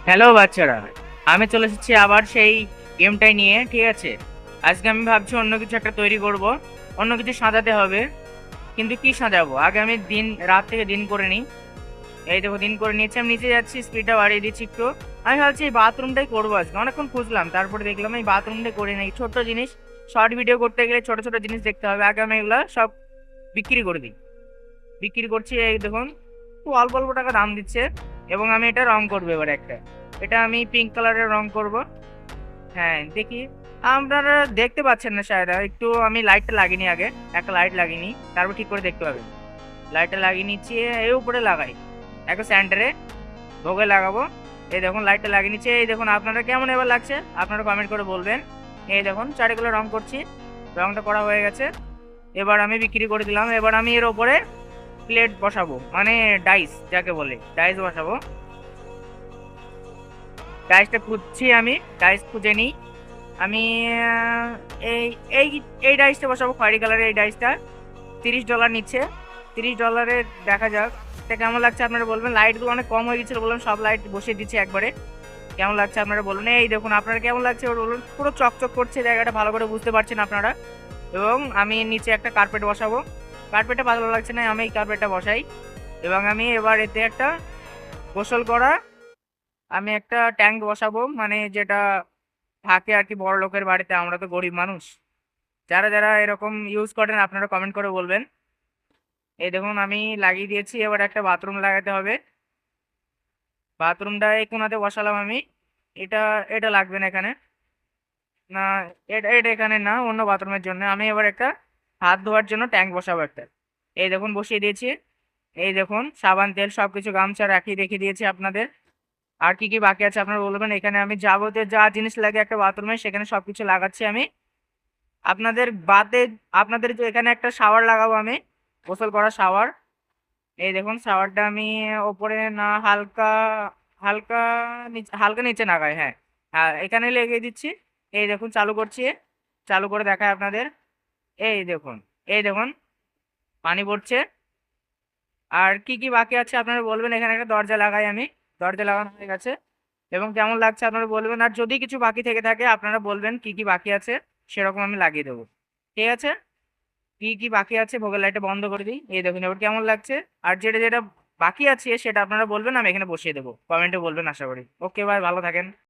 Hello বাচ্চারা, আমি চলে এসেছি আবার সেই গেমটাই নিয়ে। ঠিক আছে, আজকে আমি ভাবছি অন্য কিছু একটা তৈরি করব, অন্য কিছু সাজাতে হবে। কিন্তু কি সাজাবো, আগে আমি দিন রাত থেকে দিন করে নিই। এই দেখো দিন করে নিয়েছি, আমি নিচে যাচ্ছি, স্পিডটা বাড়িয়ে দিচ্ছি একটু। আমি ভাবছি এই বাথরুমটাই করবো আজকে, অনেকক্ষণ খুঁজলাম, তারপরে দেখলাম এই বাথরুমটাই করে নেই। ছোট্ট জিনিস, শর্ট ভিডিও করতে গেলে ছোট ছোট জিনিস দেখতে হবে। আগে আমি এগুলো সব বিক্রি করে দিই। বিক্রি করছি, এই দেখুন খুব অল্প অল্প টাকা দাম দিচ্ছে। এবং আমি এটা রং করবো এবার একটা, এটা আমি পিঙ্ক কালারের রং করব। হ্যাঁ দেখি, আপনারা দেখতে পাচ্ছেন না শায়দ, একটু আমি লাইটটা লাগিনি আগে, একটা লাইট লাগিনি, তারপর ঠিক করে দেখতে পাবেন। লাইটটা লাগিয়ে নিচ্ছি, এই উপরে লাগাই, একটা সেন্টারে ভোগে লাগাবো। এই দেখুন লাইটটা লাগিয়ে নিচ্ছে, এই দেখুন আপনারা কেমন এবার লাগছে আপনারা কমেন্ট করে বলবেন। এই দেখুন চারিগুলো রং করছি, রংটা করা হয়ে গেছে। এবার আমি বিক্রি করে দিলাম, এবার আমি এর ওপরে প্লেট বসাবো, মানে ডাইস যাকে বলে, ডাইস বসাবো। ডাইসটা খুঁজছি, আমি ডাইস খুঁজে নিই। আমি এই এই এই ডাইসটা বসাবো, খয়েরি কালারের এই ডাইসটা। $30 নিচ্ছে, $30 দেখা যাক এটা কেমন লাগছে আপনারা বলবেন। লাইটগুলো অনেক কম হয়ে গেছিলো, বললাম সব লাইট বসিয়ে দিচ্ছি একবারে। কেমন লাগছে আপনারা বলুন, এই দেখুন আপনারা কেমন লাগছে ওটা বলুন। পুরো চকচক করছে জায়গাটা, ভালো করে বুঝতে পারছেন আপনারা। এবং আমি নিচে একটা কার্পেট বসাবো, কার্পেটটা ভালো লাগছে না, আমি এই কার্পেটটা বসাই। এবং আমি এবার এতে একটা গোসল করা, আমি একটা ট্যাঙ্ক বসাবো, মানে যেটা থাকে আর কি বড় লোকের বাড়িতে, আমরা তো গরিব মানুষ। যারা যারা এরকম ইউজ করেন আপনারা কমেন্ট করে বলবেন। এই দেখুন আমি লাগিয়ে দিয়েছি, এবার একটা বাথরুম লাগাতে হবে। বাথরুমটা এই কোনাতে বসালাম আমি। এটা এটা লাগবে না এখানে, না এটা এটা এখানে না, অন্য বাথরুমের জন্য। আমি এবার একটা হাত ধোয়ার জন্য ট্যাঙ্ক বসাবো একটা। এই দেখুন বসিয়ে দিয়েছি। এই দেখুন সাবান তেল সবকিছু, গামছা রেখে দিয়েছি আপনাদের। আর কি কি বাকি আছে আপনারা বলবেন। এখানে আমি যাবতীয় যা জিনিস লাগে একটা বাথরুমে সেখানে সবকিছু লাগাচ্ছি আমি। আপনাদের বাদে আপনাদের যে এখানে একটা শাওয়ার লাগাবো আমি, গোসল করা শাওয়ার। এই দেখুন শাওয়ারটা আমি ওপরে না, হালকা হালকা নিচে, হালকা নিচে নাগাই, হ্যাঁ হ্যাঁ এখানে লেগে দিচ্ছি। এই দেখুন চালু করছি, চালু করে দেখায় আপনাদের। এই দেখুন, এই দেখুন পানি পড়ছে। আর কি কি বাকি আছে আপনারা বলবেন। এখানে একটা দরজা লাগাই আমি, দরজা লাগানো হয়ে গেছে। এবং কেমন লাগছে আপনারা বলবেন, আর যদি কিছু বাকি থেকে থাকে আপনারা বলবেন কি কি বাকি আছে, সেরকম আমি লাগিয়ে দেবো। ঠিক আছে, কি কি বাকি আছে, ভোগের লাইটটা বন্ধ করে দিই। এই দেখুন এবার কেমন লাগছে। আর যেটা যেটা বাকি আছে সেটা আপনারা বলবেন, আমি এখানে বসিয়ে দেবো, কমেন্টে বলবেন আশা করি। ওকে ভাই, ভালো থাকেন।